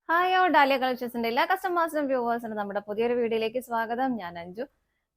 Hi ഓ dahlia കളക്ഷൻസിന്റെ എല്ലാ കസ്റ്റമേഴ്സിനും വ്യൂവേഴ്സിനും നമ്മുടെ പുതിയൊരു വീഡിയോയിലേക്ക് സ്വാഗതം. ഞാൻ അഞ്ജു.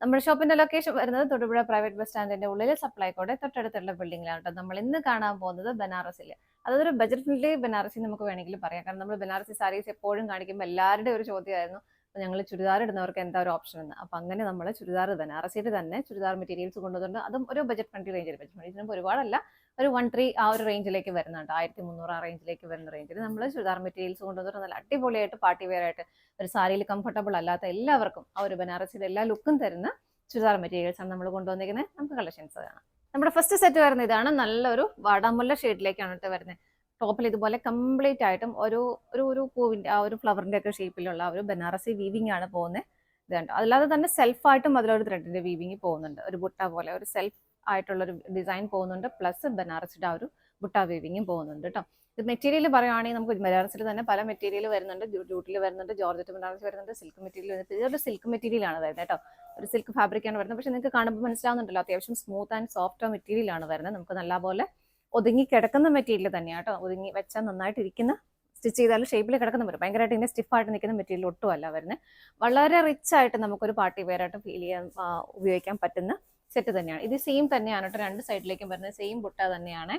നമ്മുടെ ഷോപ്പിന്റെ ലൊക്കേഷൻ വരുന്നത് തൊടുപുഴ പ്രൈവറ്റ് ബസ് സ്റ്റാൻഡിന്റെ ഉള്ളിൽ സപ്ലൈകോടെ തൊട്ടടുത്തുള്ള ബിൽഡിംഗിലാണ് കേട്ടോ. നമ്മൾ ഇന്ന് കാണാൻ പോകുന്നത് ബനാറസിൽ, അതൊരു ബജറ്റ് ഫ്രണ്ട്ലി ബനാറസി നമുക്ക് വേണമെങ്കിൽ പറയാം. കാരണം നമ്മൾ ബനാറസി സാരീസ് എപ്പോഴും കാണിക്കുമ്പോൾ എല്ലാവരുടെയും ഒരു ചോദ്യമായിരുന്നു ഞങ്ങൾ ചുരിദാർ ഇടുന്നവർക്ക് എന്താ ഒരു ഓപ്ഷൻ എന്ന്. അപ്പൊ അങ്ങനെ നമ്മൾ ചുരിദാർ ബനാറസിയിൽ തന്നെ ചുരിദാർ മെറ്റീരിയൽസ് കൊണ്ടുവന്നിട്ടുണ്ട്. അതും ഒരു ബജറ്റ് ഫ്രണ്ട്ലി റേഞ്ചിൽ, ബജറ്റ് ഫ്രണ്ട്ലി ഒരുപാടല്ല, ഒരു 1-3 ആ ഒരു റേഞ്ചിലേക്ക് വരുന്നുണ്ട്. 1300 ആ റേഞ്ചിലേക്ക് വരുന്ന റേഞ്ചിൽ നമ്മൾ ചുരിദാർ മെറ്റീരിയൽസ് കൊണ്ടുവന്നിട്ട് നല്ല അടിപൊളിയായിട്ട് പാർട്ടി വെയർ ആയിട്ട് ഒരു സാരിയിൽ കംഫർട്ടബിൾ അല്ലാത്ത എല്ലാവർക്കും ആ ഒരു ബനാറസിയുടെ എല്ലാ ലുക്കും തരുന്ന ചുരിദാർ മെറ്റീരിയൽസ് ആണ് നമ്മൾ കൊണ്ടുവന്നിരിക്കുന്നത്. നമുക്ക് കളക്ഷൻസ് കാണാം. നമ്മുടെ ഫസ്റ്റ് സെറ്റ് വരുന്നത് ഇതാണ്. നല്ലൊരു വാടാമുല്ല ഷെയ്ഡിലേക്കാണ് കേട്ടോ വരുന്നത്. ടോപ്പിൽ ഇതുപോലെ കംപ്ലീറ്റ് ആയിട്ടും ഒരു ഒരു ഒരു പൂവിന്റെ ആ ഒരു ഫ്ലവറിന്റെ ഒക്കെ ഷേപ്പിലുള്ള ഒരു ബനാറസി വീവിംഗ് ആണ് പോകുന്നത്. ഇത് കണ്ടോ. അല്ലാതെ തന്നെ സെൽഫായിട്ടും അതിലൊരു ത്രെഡിന്റെ വീവിംഗ് പോകുന്നുണ്ട്. ഒരു ബുട്ട പോലെ ഒരു സെൽഫ് ആയിട്ടുള്ള ഒരു ഡിസൈൻ പോകുന്നുണ്ട്. പ്ലസ് ബനാറസിയുടെ ആ ഒരു ബുട്ട വീവിങ്ങും പോകുന്നുണ്ട് കേട്ടോ. ഇത് മെറ്റീരിയൽ പറയുവാണെങ്കിൽ നമുക്ക് ബനാറസിൽ തന്നെ പല മെറ്റീരിയൽ വരുന്നുണ്ട്. ജൂട്ടിൽ വരുന്നുണ്ട്, ജോർജറ്റ് ബനാറസ് വരുന്നുണ്ട്, സിൽക്ക് മെറ്റീരിയൽ വരുന്നത്. ഇതൊരു സിൽക്ക് മെറ്റീരിയൽ ആണ് വരുന്നത് കേട്ടോ. ഒരു സിൽക്ക് ഫാബ്രിക് ആണ് വരുന്നത്. പക്ഷെ നിങ്ങൾക്ക് കാണുമ്പോൾ മനസ്സിലാവുന്നുണ്ടല്ലോ, അത്യാവശ്യം സ്മൂത്ത് ആൻഡ് സോഫ്റ്റ് മെറ്റീരിയൽ ആണ് വരുന്നത്. നമുക്ക് നല്ലപോലെ ഒതുങ്ങി കിടക്കുന്ന മെറ്റീരിയൽ തന്നെയാണ് കേട്ടോ. ഒതുങ്ങി വെച്ചാൽ നന്നായിട്ട് ഇരിക്കുന്ന, സ്റ്റിച്ച് ചെയ്താലും ഷേപ്പിൽ കിടക്കുന്ന വരും. ഭയങ്കരമായിട്ട് ഇങ്ങനെ സ്റ്റിഫായിട്ട് നിൽക്കുന്ന മെറ്റീരിയൽ ഒട്ടുമല്ല വരുന്നത്. വളരെ റിച്ച് ആയിട്ട് നമുക്കൊരു പാർട്ടി വെയർ ആയിട്ട് ഫീൽ ചെയ്യാൻ ഉപയോഗിക്കാൻ പറ്റുന്ന സെറ്റ് തന്നെയാണ്. ഇത് സെയിം തന്നെയാണ് കേട്ടോ. രണ്ട് സൈഡിലേക്കും വരുന്നത് സെയിം ബുട്ട തന്നെയാണ്.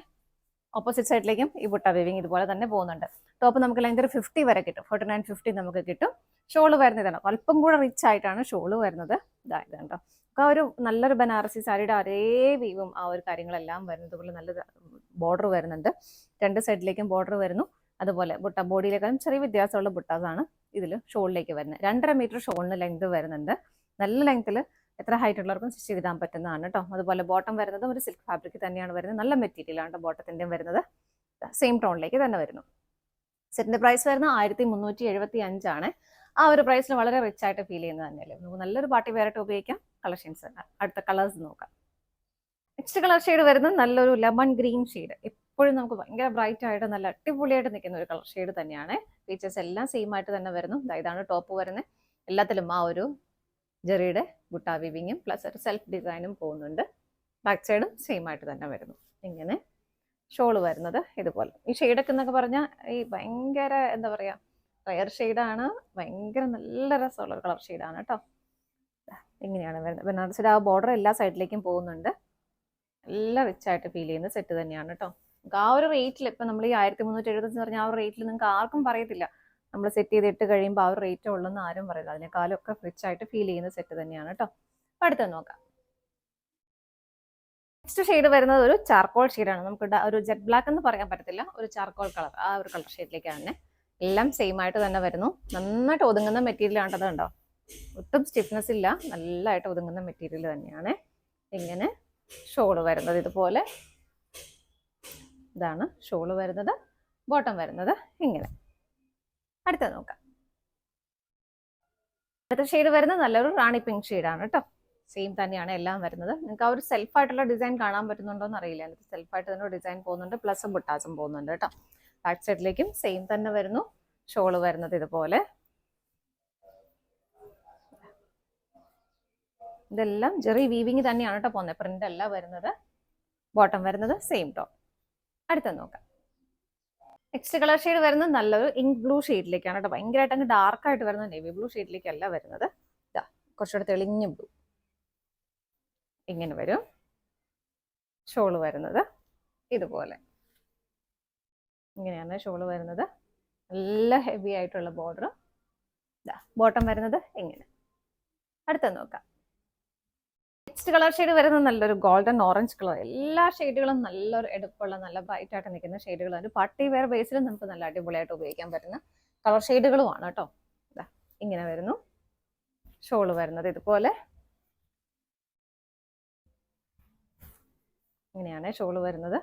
ഓപ്പോസിറ്റ് സൈഡിലേക്കും ഈ ബുട്ട വീവിങ് ഇതുപോലെ തന്നെ പോകുന്നുണ്ട്. ടോപ്പ് നമുക്ക് ലെങ്ത് ഒരു 50 വരെ കിട്ടും. 49-50 നമുക്ക് കിട്ടും. ഷോള് വരുന്നതാണ് അല്പം കൂടെ റിച്ച് ആയിട്ടാണ് ഷോള് വരുന്നത്. ഇതായത് കണ്ടോ. ആ ഒരു നല്ലൊരു ബനാറസി സാരിയുടെ അതേ വീവും ആ ഒരു കാര്യങ്ങളെല്ലാം വരുന്നത് പോലെ നല്ല ബോർഡർ വരുന്നുണ്ട്. രണ്ട് സൈഡിലേക്കും ബോർഡർ വരുന്നു. അതുപോലെ ബുട്ട ബോഡിയിലേക്കാളും ചെറിയ വ്യത്യാസമുള്ള ബുട്ടാസാണ് ഇതിൽ ഷോളിലേക്ക് വരുന്നത്. 2.5 മീറ്റർ ഷോളിന് ലെങ്ത് വരുന്നുണ്ട്. നല്ല ലെങ്ത്തിൽ എത്ര ഹൈറ്റ് ഉള്ളവർക്കും സ്റ്റിച്ച് ചെയ്തിടാൻ പറ്റുന്നതാണ് കേട്ടോ. അതുപോലെ ബോട്ടം വരുന്നത് ഒരു സിൽക്ക് ഫാബ്രിക് തന്നെയാണ് വരുന്നത്. നല്ല മെറ്റീരിയൽ ആണ് ബോട്ടത്തിൻ്റെയും വരുന്നത്. സെയിം ടോണിലേക്ക് തന്നെ വരുന്നു. സെറ്റിന്റെ പ്രൈസ് വരുന്നത് 1375 ആണ്. ആ ഒരു പ്രൈസിൽ വളരെ റിച്ച് ആയിട്ട് ഫീൽ ചെയ്യുന്നത് തന്നെയല്ലേ. നമുക്ക് നല്ലൊരു പാർട്ടി വെയർ ആയിട്ട് ഉപയോഗിക്കാം. കളക്ഷൻസ് അടുത്ത കളേഴ്സ് നോക്കാം. നെക്സ്റ്റ് കളർ ഷെയ്ഡ് വരുന്നത് നല്ലൊരു ലെമൺ ഗ്രീൻ ഷെയ്ഡ്. എപ്പോഴും നമുക്ക് ഭയങ്കര ബ്രൈറ്റ് ആയിട്ട് നല്ല അടിപൊളിയായിട്ട് നിൽക്കുന്ന ഒരു കളർ ഷെയ്ഡ് തന്നെയാണ്. ഫീച്ചേഴ്സ് എല്ലാം സെയിം ആയിട്ട് തന്നെ വരുന്നു. ഇതാണ് ടോപ്പ് വരുന്നത്. എല്ലാത്തിലും ആ ഒരു ജെറിയുടെ ബുട്ട വീവിങ്ങും പ്ലസ് ഒരു സെൽഫ് ഡിസൈനും പോകുന്നുണ്ട്. ബാക്ക് സൈഡും സെയിം ആയിട്ട് തന്നെ വരുന്നു. ഇങ്ങനെ ഷോള് വരുന്നത് ഇതുപോലെ. ഈ ഷെയ്ഡൊക്കെ എന്നൊക്കെ പറഞ്ഞാൽ ഈ ഭയങ്കര എന്താ പറയുക, റയർ ഷെയ്ഡാണ്. ഭയങ്കര നല്ല രസമുള്ള ഒരു കളർ ഷെയ്ഡാണ് കേട്ടോ. ഇങ്ങനെയാണ് വരുന്നത്. ബനാറസിയുടെ ആ ബോർഡർ എല്ലാ സൈഡിലേക്കും പോകുന്നുണ്ട്. നല്ല റിച്ച് ആയിട്ട് ഫീൽ ചെയ്യുന്ന സെറ്റ് തന്നെയാണ് കേട്ടോ. ആ ഒരു റേറ്റിൽ ഇപ്പം നമ്മൾ ഈ 1375 പറഞ്ഞാൽ ആ ഒരു റേറ്റിൽ നിങ്ങൾക്ക് ആർക്കും പറയത്തില്ല. നമ്മൾ സെറ്റ് ചെയ്തിട്ട് കഴിയുമ്പോൾ ആ ഒരു റേറ്റ് ഉള്ളെന്ന് ആരും പറയില്ല. അതിനേക്കാളും ഒക്കെ റിച്ച് ആയിട്ട് ഫീൽ ചെയ്യുന്ന സെറ്റ് തന്നെയാണ് കേട്ടോ. അപ്പം അടുത്ത് നോക്കാം. നെക്സ്റ്റ് ഷെയ്ഡ് വരുന്നത് ഒരു ചാർക്കോൾ ഷെയ്ഡാണ്. നമുക്ക് ഒരു ജെറ്റ് ബ്ലാക്ക് എന്ന് പറയാൻ പറ്റത്തില്ല, ഒരു ചാർക്കോൾ കളർ, ആ ഒരു കളർ ഷെയ്ഡിലേക്കാണ് തന്നെ. എല്ലാം സെയിം ആയിട്ട് തന്നെ വരുന്നു. നന്നായിട്ട് ഒതുങ്ങുന്ന മെറ്റീരിയൽ ആണത് കണ്ടോ. ഒട്ടും സ്റ്റിഫ്നെസ് ഇല്ല, നല്ലതായിട്ട് ഒതുങ്ങുന്ന മെറ്റീരിയൽ തന്നെയാണ്. ഇങ്ങനെ ഷോള് വരുന്നത് ഇതുപോലെ. ഇതാണ് ഷോള് വരുന്നത്. ബോട്ടം വരുന്നത് ഇങ്ങനെ. അടുത്ത നോക്കാം. അടുത്ത ഷെയ്ഡ് വരുന്നത് നല്ലൊരു റാണി പിങ്ക് ഷെയ്ഡാണ് കേട്ടോ. സെയിം തന്നെയാണ് എല്ലാം വരുന്നത്. നിങ്ങൾക്ക് ആ ഒരു സെൽഫായിട്ടുള്ള ഡിസൈൻ കാണാൻ പറ്റുന്നുണ്ടോ എന്ന് അറിയില്ല. എനിക്ക് സെൽഫായിട്ട് തന്നെ ഡിസൈൻ പോകുന്നുണ്ട്, പ്ലസ് ബുട്ടാസും പോകുന്നുണ്ട് കേട്ടോ. ബാക്ക് സൈഡിലേക്കും സെയിം തന്നെ വരുന്നു. ഷോള് വരുന്നത് ഇതുപോലെ. ഇതെല്ലാം ജെറി വീവിങ് തന്നെയാണ് കേട്ടോ പോകുന്നത്. പ്രിന്റ് അല്ല വരുന്നത്. ബോട്ടം വരുന്നത് സെയിം ടോൺ. അടുത്ത നോക്കാം. നെക്സ്റ്റ് കളർ ഷെയ്ഡ് വരുന്നത് നല്ലൊരു ഇങ്ക് ബ്ലൂ ഷെയ്ഡിലേക്കാണ് കേട്ടോ. ഭയങ്കരമായിട്ട് അങ്ങ് ഡാർക്ക് ആയിട്ട് വരുന്നത് നേവി ബ്ലൂ ഷെയ്ഡിലേക്കല്ല വരുന്നത്. ഇതാ കുറച്ചുകൂടെ തെളിഞ്ഞ ബ്ലൂ. ഇങ്ങനെ വരും. ഷോള് വരുന്നത് ഇതുപോലെ. ഇങ്ങനെയാണ് ഷോള് വരുന്നത്. നല്ല ഹെവി ആയിട്ടുള്ള ബോർഡർ. ബോട്ടം വരുന്നത് ഇങ്ങനെ. അടുത്ത നോക്കാം. നെക്സ്റ്റ് കളർ ഷെയ്ഡ് വരുന്നത് നല്ലൊരു ഗോൾഡൻ ഓറഞ്ച് കളർ. എല്ലാ ഷെയ്ഡുകളും നല്ലൊരു എടുപ്പുള്ള നല്ല ബ്രൈറ്റ് ആയിട്ട് നിൽക്കുന്ന ഷെയ്ഡുകളാണ്. പാർട്ടി വെയർ ബേസിൽ നമുക്ക് നല്ല അടിപൊളിയായിട്ട് ഉപയോഗിക്കാൻ പറ്റുന്ന കളർ ഷെയ്ഡുകളുമാണ് കേട്ടോ. ഇങ്ങനെ വരുന്നു. ഷോള് വരുന്നത് ഇതുപോലെ. ഇങ്ങനെയാണ് ഷോള് വരുന്നത്.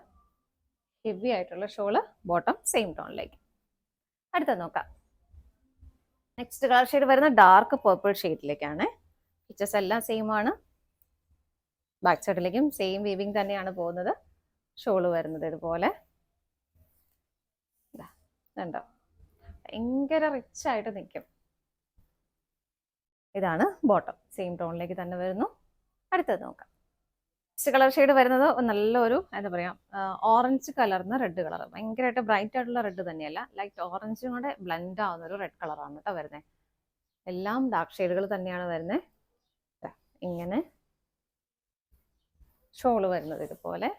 ഹെവി ആയിട്ടുള്ള ഷോള്. Bottom same ടോണിലേക്ക്. അടുത്ത നോക്കാം. നെക്സ്റ്റ് കളർ ഷെയ്ഡ് വരുന്നത് ഡാർക്ക് പർപ്പിൾ ഷെയ്ഡിലേക്കാണ്. ഫീച്ചേഴ്സ് എല്ലാം സെയിം ആണ്. ബാക്ക് സൈഡിലേക്കും സെയിം വീവിങ് തന്നെയാണ് പോകുന്നത്. ഷോള് വരുന്നത് ഇതുപോലെ. കണ്ടോ, ഭയങ്കര റിച്ച് ആയിട്ട് നിൽക്കും. ഇതാണ് ബോട്ടം. സെയിം ടോണിലേക്ക് തന്നെ വരുന്നു. അടുത്തത് നോക്കാം. നെക്സ്റ്റ് കളർ ഷെയ്ഡ് വരുന്നത് നല്ലൊരു എന്താ പറയാ ഓറഞ്ച് കലർന്ന റെഡ് കളർ. ഭയങ്കരമായിട്ട് ബ്രൈറ്റ് ആയിട്ടുള്ള റെഡ് തന്നെയല്ല, ലൈറ്റ് ഓറഞ്ചും കൂടെ ബ്ലെൻഡ് ആവുന്ന ഒരു റെഡ് കളറാണ് കേട്ടോ വരുന്നത്. എല്ലാം ഡാർക്ക് ഷെയ്ഡുകൾ തന്നെയാണ് വരുന്നത്. ഇങ്ങനെ ഷോള് വരുന്നത് ഇതുപോലെ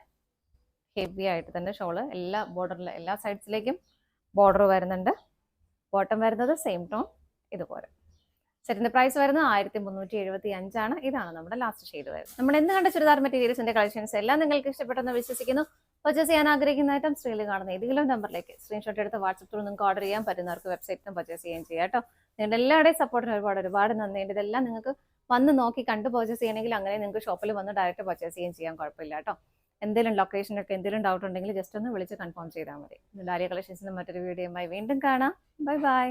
ഹെവി ആയിട്ട് തന്നെ ഷോള് എല്ലാ ബോർഡറിലെ എല്ലാ സൈഡ്സിലേക്കും ബോർഡർ വരുന്നുണ്ട്. ബോട്ടം വരുന്നത് സെയിം ടോൺ ഇതുപോലെ. സെറ്റിന്റെ പ്രൈസ് വരുന്നത് 1375 ഇതാണ് നമ്മുടെ ലാസ്റ്റ് ഷെയ്ഡ് വരുന്നത്. നമ്മൾ എന്ന് കണ്ട ചുരിദാർ മെറ്റീരിയൽസിന്റെ കളക്ഷൻസ് എല്ലാം നിങ്ങൾക്ക് ഇഷ്ടപ്പെട്ടെന്ന് വിശ്വസിക്കുന്നു. പർച്ചേസ് ചെയ്യാൻ ആഗ്രഹിക്കുന്ന ഐറ്റം സ്ക്രീനിൽ കാണുന്ന ഏതെങ്കിലും നമ്പറിലേക്ക് സ്ക്രീൻഷോട്ട് എടുത്ത് വാട്സപ്പ് ത്രൂ നിങ്ങൾക്ക് ഓർഡർ ചെയ്യാൻ പറ്റുന്നവർക്ക് വെബ്സൈറ്റിലും പർച്ചേസ് ചെയ്യാൻ ചെയ്യാം കേട്ടോ. നിങ്ങളുടെ എല്ലാവരുടെയും സപ്പോർട്ടിന് ഒരുപാട് നന്ദിയുണ്ട്. ഇതെല്ലാം നിങ്ങൾക്ക് വന്ന് നോക്കി കണ്ട് പർച്ചേസ് ചെയ്യണമെങ്കിൽ അങ്ങനെ നിങ്ങൾക്ക് ഷോപ്പിൽ വന്ന് ഡയറക്റ്റ് പർച്ചേസ് ചെയ്യാൻ കുഴപ്പമില്ല കേട്ടോ. എന്തെങ്കിലും ലൊക്കേഷനൊക്കെ എന്തെങ്കിലും ഡൗട്ട് ഉണ്ടെങ്കിൽ ജസ്റ്റ് ഒന്ന് വിളിച്ച് കൺഫേം ചെയ്താൽ മതി. ഡാലിയ കളക്ഷൻസിന്റെ മറ്റൊരു വീഡിയോയുമായി വീണ്ടും കാണാം. Bye bye.